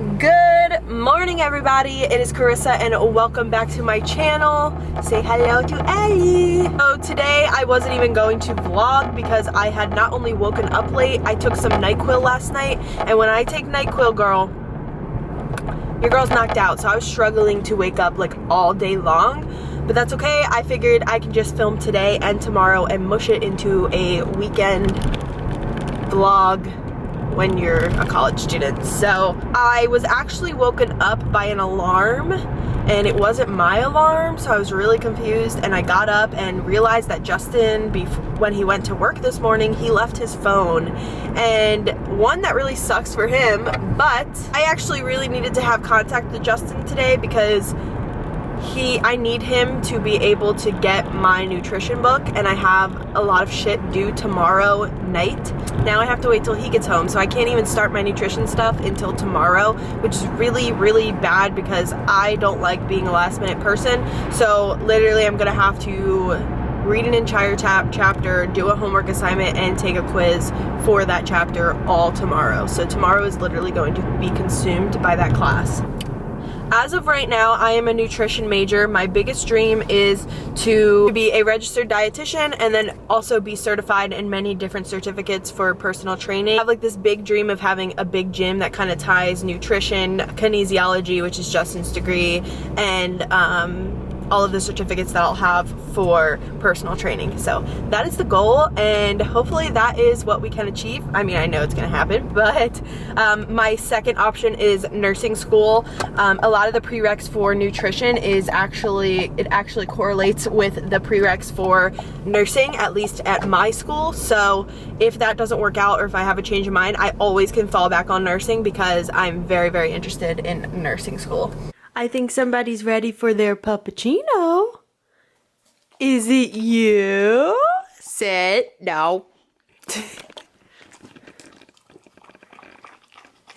Good morning, everybody. It is Carissa and welcome back to my channel. Say hello to Ellie. So today I wasn't even going to vlog because I had not only woken up late, I took some NyQuil last night, and when I take NyQuil, girl, your girl's knocked out. So I was struggling to wake up like all day long, but that's okay. I figured I can just film today and tomorrow and mush it into a weekend vlog when you're a college student. So I was actually woken up by an alarm, and it wasn't my alarm, so I was really confused, and I got up and realized that Justin, when he went to work this morning, he left his phone. And one, that really sucks for him, but I actually really needed to have contact with Justin today because I need him to be able to get my nutrition book, and I have a lot of shit due tomorrow night. Now I have to wait till he gets home, so I can't even start my nutrition stuff until tomorrow, which is really, really bad because I don't like being a last minute person. So literally I'm gonna have to read an entire chapter, do a homework assignment, and take a quiz for that chapter all tomorrow. So tomorrow is literally going to be consumed by that class. As of right now, I am a nutrition major. My biggest dream is to be a registered dietitian and then also be certified in many different certificates for personal training. I have like this big dream of having a big gym that kind of ties nutrition, kinesiology, which is Justin's degree, and all of the certificates that I'll have for personal training. So that is the goal, and hopefully that is what we can achieve. I mean, I know it's gonna happen, but my second option is nursing school. A lot of the prereqs for nutrition it actually correlates with the prereqs for nursing, at least at my school. So if that doesn't work out, or if I have a change of mind, I always can fall back on nursing because I'm very, very interested in nursing school. I think somebody's ready for their puppuccino. Is it you? Sit. No.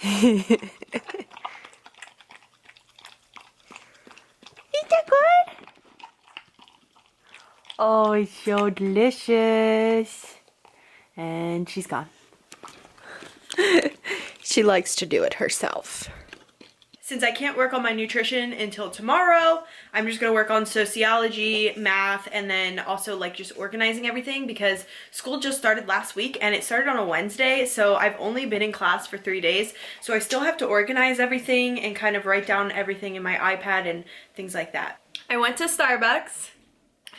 Is that good? Oh, it's so delicious. And she's gone. She likes to do it herself. Since I can't work on my nutrition until tomorrow, I'm just gonna work on sociology, math, and then also like just organizing everything because school just started last week and it started on a Wednesday, so I've only been in class for 3 days. So I still have to organize everything and kind of write down everything in my iPad and things like that. I went to Starbucks,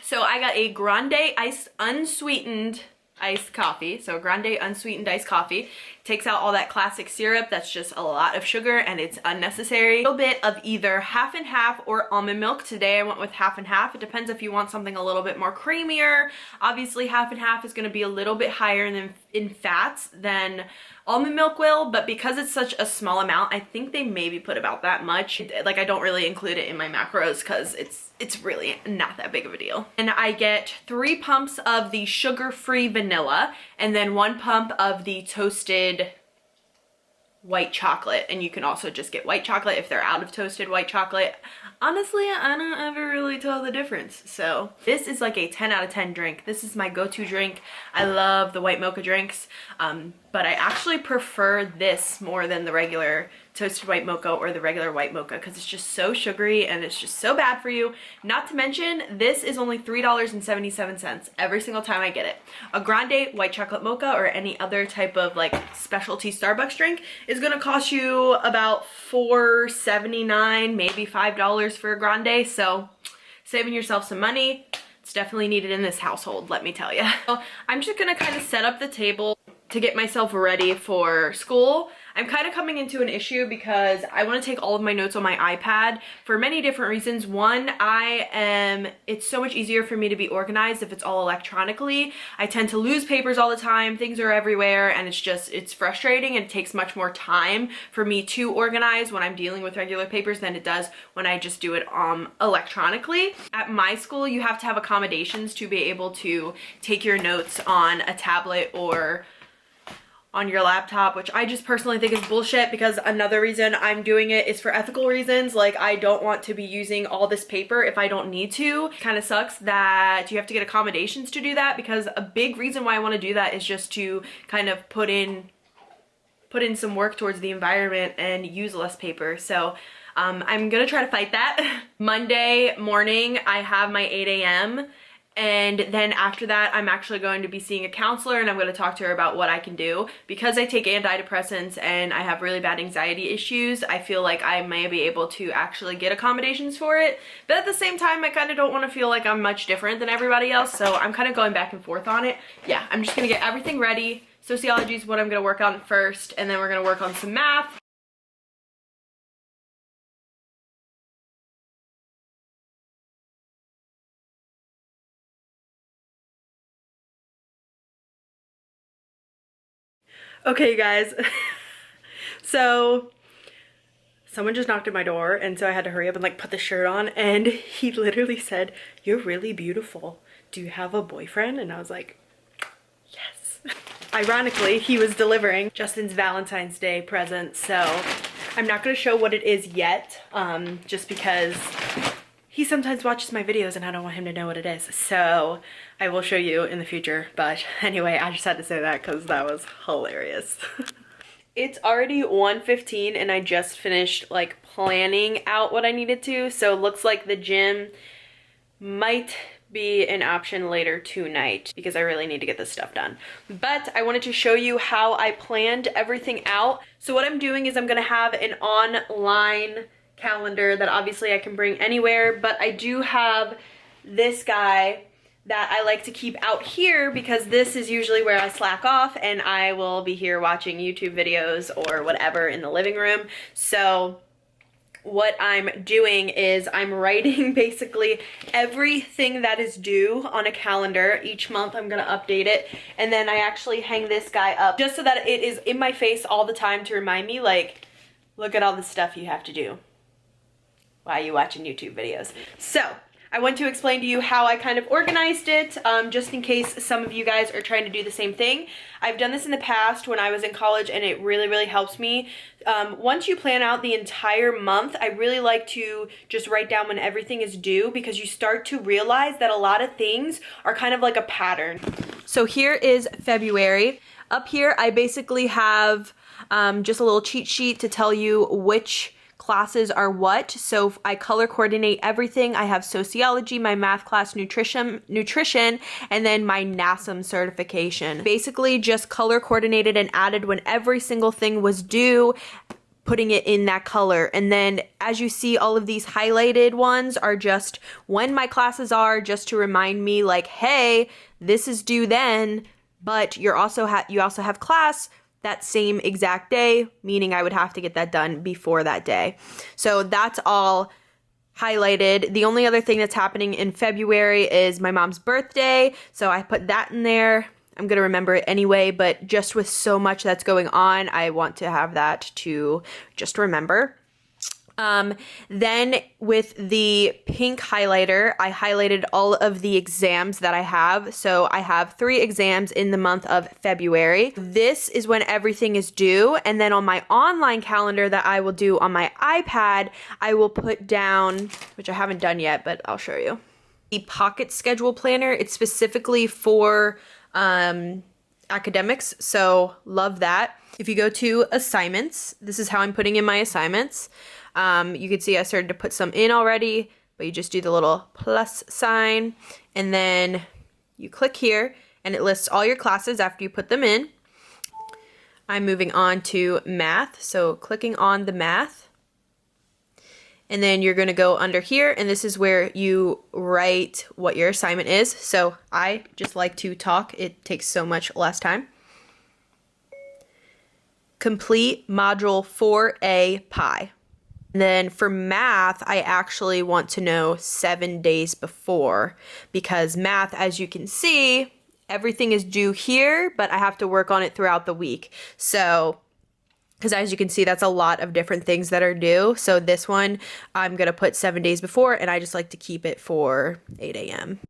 so I got a grande iced unsweetened iced coffee. So grande unsweetened iced coffee takes out all that classic syrup that's just a lot of sugar and it's unnecessary. A little bit of either half and half or almond milk. Today I went with half and half. It depends if you want something a little bit more creamier. Obviously half and half is going to be a little bit higher in fats than almond milk will, but because it's such a small amount, I think they maybe put about that much. Like, I don't really include it in my macros because it's really not that big of a deal. And I get 3 pumps of the sugar-free vanilla and then 1 pump of the toasted white chocolate, and you can also just get white chocolate if they're out of toasted white chocolate. Honestly, I don't ever really tell the difference. So this is like a 10 out of 10 drink. This is my go-to drink. I love the white mocha drinks, but I actually prefer this more than the regular toasted white mocha or the regular white mocha because it's just so sugary and it's just so bad for you. Not to mention, this is only $3.77 every single time I get it. A grande white chocolate mocha or any other type of like specialty Starbucks drink is gonna cost you about $4.79, maybe $5 for a grande. So saving yourself some money. It's definitely needed in this household, let me tell you. So I'm just gonna kind of set up the table to get myself ready for school. I'm kind of coming into an issue because I want to take all of my notes on my iPad for many different reasons. One, it's so much easier for me to be organized if it's all electronically. I tend to lose papers all the time, things are everywhere, and it's frustrating, and it takes much more time for me to organize when I'm dealing with regular papers than it does when I just do it electronically. At my school, you have to have accommodations to be able to take your notes on a tablet or on your laptop, which I just personally think is bullshit because another reason I'm doing it is for ethical reasons. Like, I don't want to be using all this paper if I don't need to. Kind of sucks that you have to get accommodations to do that because a big reason why I want to do that is just to kind of put in put in some work towards the environment and use less paper. So I'm gonna try to fight that. Monday morning, I have my 8 a.m. And then after that, I'm actually going to be seeing a counselor and I'm going to talk to her about what I can do. Because I take antidepressants and I have really bad anxiety issues, I feel like I may be able to actually get accommodations for it. But at the same time, I kind of don't want to feel like I'm much different than everybody else. So I'm kind of going back and forth on it. Yeah, I'm just going to get everything ready. Sociology is what I'm going to work on first. And then we're going to work on some math. Okay, guys. So someone just knocked at my door and so I had to hurry up and like put the shirt on, and he literally said, "You're really beautiful. Do you have a boyfriend?" And I was like, yes. Ironically, he was delivering Justin's Valentine's Day present, so I'm not going to show what it is yet, just because he sometimes watches my videos and I don't want him to know what it is. So I will show you in the future. But anyway, I just had to say that because that was hilarious. It's already 1:15 and I just finished like planning out what I needed to. So it looks like the gym might be an option later tonight because I really need to get this stuff done. But I wanted to show you how I planned everything out. So what I'm doing is I'm gonna have an online calendar that obviously I can bring anywhere, but I do have this guy that I like to keep out here because this is usually where I slack off and I will be here watching YouTube videos or whatever in the living room. So what I'm doing is I'm writing basically everything that is due on a calendar. Each month I'm gonna update it, and then I actually hang this guy up just so that it is in my face all the time to remind me, like, look at all the stuff you have to do while you watching YouTube videos. So I want to explain to you how I kind of organized it, just in case some of you guys are trying to do the same thing. I've done this in the past when I was in college and it really, really helps me. Once you plan out the entire month, I really like to just write down when everything is due because you start to realize that a lot of things are kind of like a pattern. So here is February. Up here, I basically have just a little cheat sheet to tell you which classes are what. So I color coordinate everything. I have sociology, my math class, nutrition, and then my NASM certification. Basically just color coordinated and added when every single thing was due, putting it in that color. And then as you see, all of these highlighted ones are just when my classes are, just to remind me like, hey, this is due then, but you also have class that same exact day, meaning I would have to get that done before that day. So that's all highlighted. The only other thing that's happening in February is my mom's birthday, so I put that in there. I'm gonna remember it anyway, but just with so much that's going on, I want to have that to just remember. Then with the pink highlighter, I highlighted all of the exams that I have. So I have 3 exams in the month of February. This is when everything is due. And then on my online calendar that I will do on my iPad, I will put down, which I haven't done yet, but I'll show you, the pocket schedule planner. It's specifically for academics, so love that. If you go to assignments, this is how I'm putting in my assignments. You can see I started to put some in already, but you just do the little plus sign and then you click here and it lists all your classes after you put them in. I'm moving on to math, so clicking on the math. And then you're going to go under here and this is where you write what your assignment is. So I just like to talk. It takes so much less time. Complete module 4A pi. And then for math, I actually want to know 7 days before because math, as you can see, everything is due here, but I have to work on it throughout the week. So, because as you can see, that's a lot of different things that are due. So this one, I'm going to put 7 days before, and I just like to keep it for 8 a.m.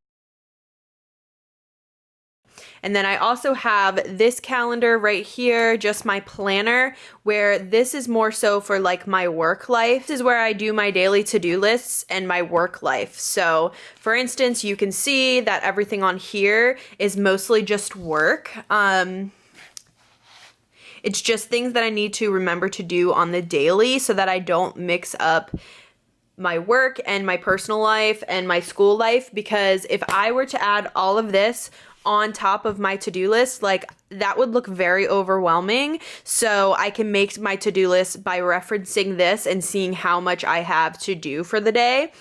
And then I also have this calendar right here, just my planner, where this is more so for like my work life. This is where I do my daily to-do lists and my work life. So for instance, you can see that everything on here is mostly just work. It's just things that I need to remember to do on the daily so that I don't mix up my work and my personal life and my school life, because if I were to add all of this on top of my to-do list, like that would look very overwhelming. So I can make my to-do list by referencing this and seeing how much I have to do for the day.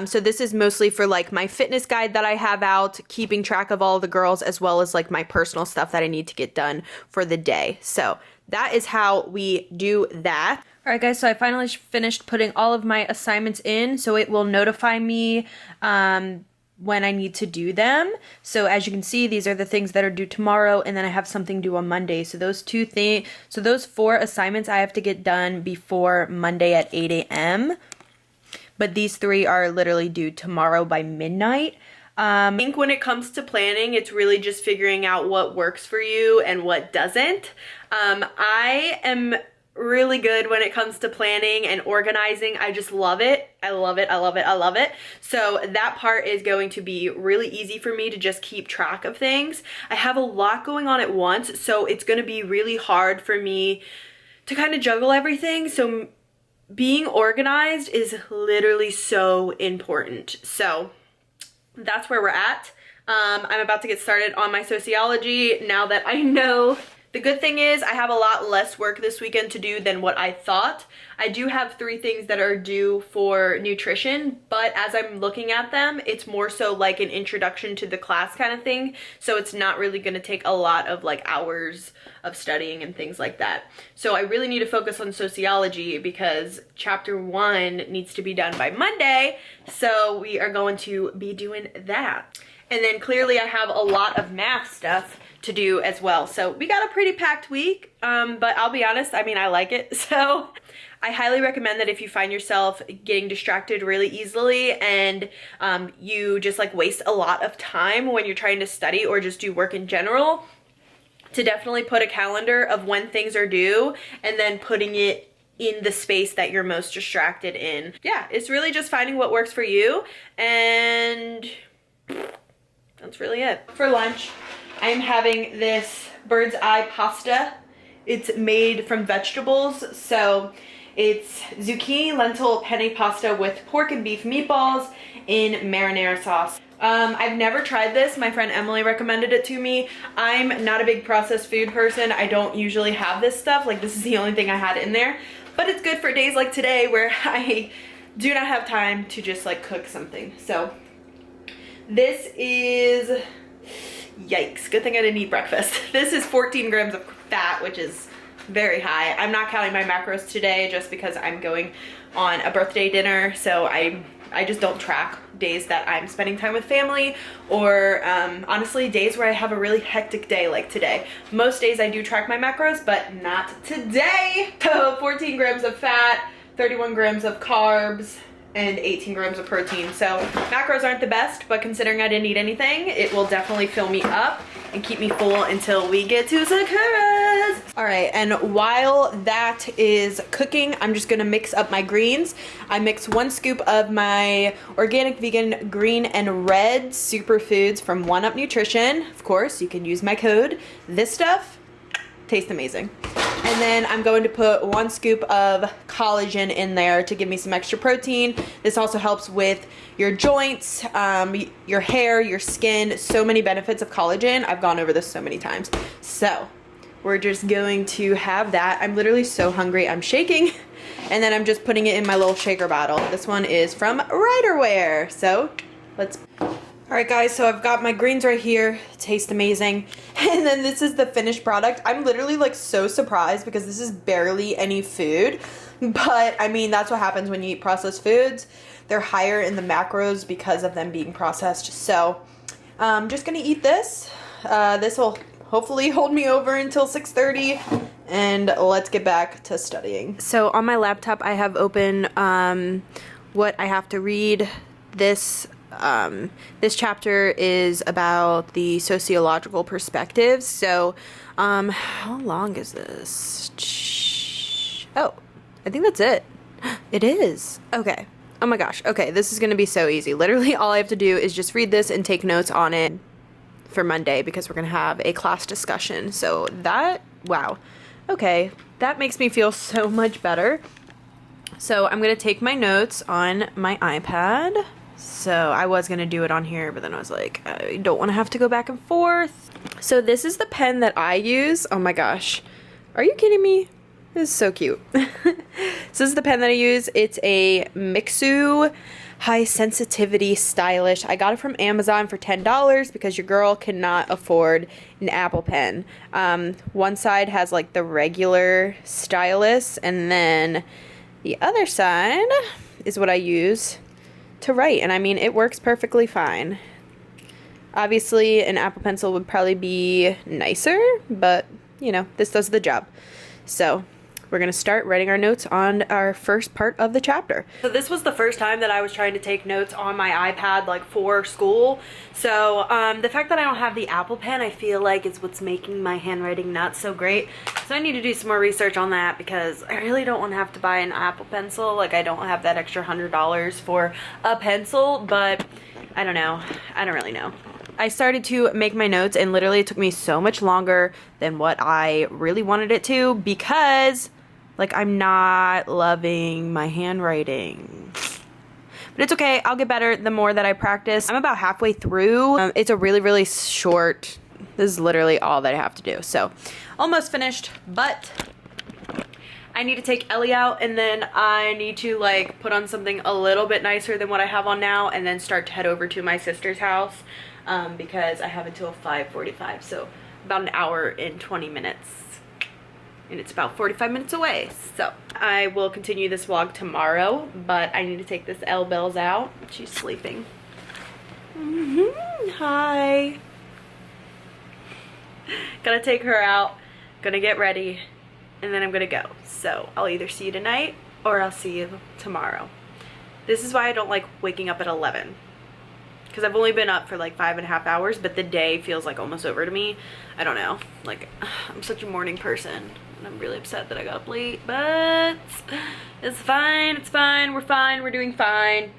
So this is mostly for like my fitness guide that I have out, keeping track of all the girls, as well as like my personal stuff that I need to get done for the day. So that is how we do that. All right, guys, so I finally finished putting all of my assignments in, so it will notify me when I need to do them. So as you can see, these are the things that are due tomorrow, and then I have something due on Monday. So those 4 assignments I have to get done before Monday at 8 a.m. But these 3 are literally due tomorrow by midnight. I think when it comes to planning, it's really just figuring out what works for you and what doesn't. I am really good when it comes to planning and organizing. I just love it. I love it. I love it. I love it. So that part is going to be really easy for me to just keep track of things. I have a lot going on at once, so it's going to be really hard for me to kind of juggle everything. So being organized is literally so important. So that's where we're at. I'm about to get started on my sociology now that I know. The good thing is I have a lot less work this weekend to do than what I thought. I do have 3 things that are due for nutrition, but as I'm looking at them, it's more so like an introduction to the class kind of thing. So it's not really going to take a lot of like hours of studying and things like that. So I really need to focus on sociology because chapter 1 needs to be done by Monday. So we are going to be doing that. And then clearly I have a lot of math stuff to do as well. So we got a pretty packed week, but I'll be honest, I mean, I like it. So I highly recommend that if you find yourself getting distracted really easily and you just like waste a lot of time when you're trying to study or just do work in general, to definitely put a calendar of when things are due and then putting it in the space that you're most distracted in. Yeah, it's really just finding what works for you, and that's really it. For lunch, I'm having this bird's eye pasta. It's made from vegetables, so it's zucchini, lentil, penne pasta with pork and beef meatballs in marinara sauce. I've never tried this. My friend Emily recommended it to me. I'm not a big processed food person. I don't usually have this stuff. Like, this is the only thing I had in there. But it's good for days like today where I do not have time to just like cook something. So this is, yikes, good thing I didn't eat breakfast. This is 14 grams of fat, which is very high. I'm not counting my macros today just because I'm going on a birthday dinner, so I just don't track days that I'm spending time with family, or honestly days where I have a really hectic day like today. Most days I do track my macros, but not today. So 14 grams of fat, 31 grams of carbs, and 18 grams of protein. So macros aren't the best, but considering I didn't eat anything, it will definitely fill me up and keep me full until we get to Sakura's. All right, and while that is cooking, I'm just gonna mix up my greens. I mix 1 scoop of my organic vegan green and red superfoods from 1UP Nutrition. Of course, you can use my code. This stuff tastes amazing. And then I'm going to put 1 scoop of collagen in there to give me some extra protein. This also helps with your joints, your hair, your skin. So many benefits of collagen. I've gone over this so many times. So we're just going to have that. I'm literally so hungry. I'm shaking. And then I'm just putting it in my little shaker bottle. This one is from Riderwear. So let's... All right, guys, so I've got my greens right here. Taste amazing. And then this is the finished product. I'm literally like so surprised because this is barely any food. But I mean, that's what happens when you eat processed foods. They're higher in the macros because of them being processed. So I'm just gonna eat this. This will hopefully hold me over until 6:30. And let's get back to studying. So on my laptop, I have open what I have to read. This chapter is about the sociological perspectives. So, how long is this? Oh, I think that's it. It is. Okay. Oh my gosh. Okay. This is going to be so easy. Literally all I have to do is just read this and take notes on it for Monday because we're going to have a class discussion. So that, wow. Okay, that makes me feel so much better. So I'm gonna take my notes on my iPad. So I was gonna do it on here, but then I was like, I don't wanna have to go back and forth. So this is the pen that I use. Oh my gosh. Are you kidding me? This is so cute. So this is the pen that I use. It's a Mixu high sensitivity stylish. I got it from Amazon for $10 because your girl cannot afford an Apple pen. One side has like the regular stylus, and then the other side is what I use to write. And I mean, it works perfectly fine. Obviously, an Apple Pencil would probably be nicer, but you know, this does the job. So we're gonna start writing our notes on our first part of the chapter. So this was the first time that I was trying to take notes on my iPad, like for school. So the fact that I don't have the Apple Pen, I feel like is what's making my handwriting not so great. So I need to do some more research on that because I really don't want to have to buy an Apple Pencil. Like, I don't have that extra $100 for a pencil, but I don't know. I don't really know. I started to make my notes and literally it took me so much longer than what I really wanted it to because like I'm not loving my handwriting. But it's okay, I'll get better the more that I practice. I'm about halfway through. It's a really short, this is literally all that I have to do. So almost finished, but I need to take Ellie out and then I need to like put on something a little bit nicer than what I have on now and then start to head over to my sister's house because I have until 5:45, so about an hour and 20 minutes. And it's about 45 minutes away. So I will continue this vlog tomorrow, but I need to take this L-Bells out. She's sleeping. Hi. Gotta take her out, gonna get ready, and then I'm gonna go. So I'll either see you tonight or I'll see you tomorrow. This is why I don't like waking up at 11. Because I've only been up for like 5.5 hours, but the day feels like almost over to me. I don't know. Like, I'm such a morning person. And I'm really upset that I got up late, but it's fine. It's fine. We're fine. We're doing fine.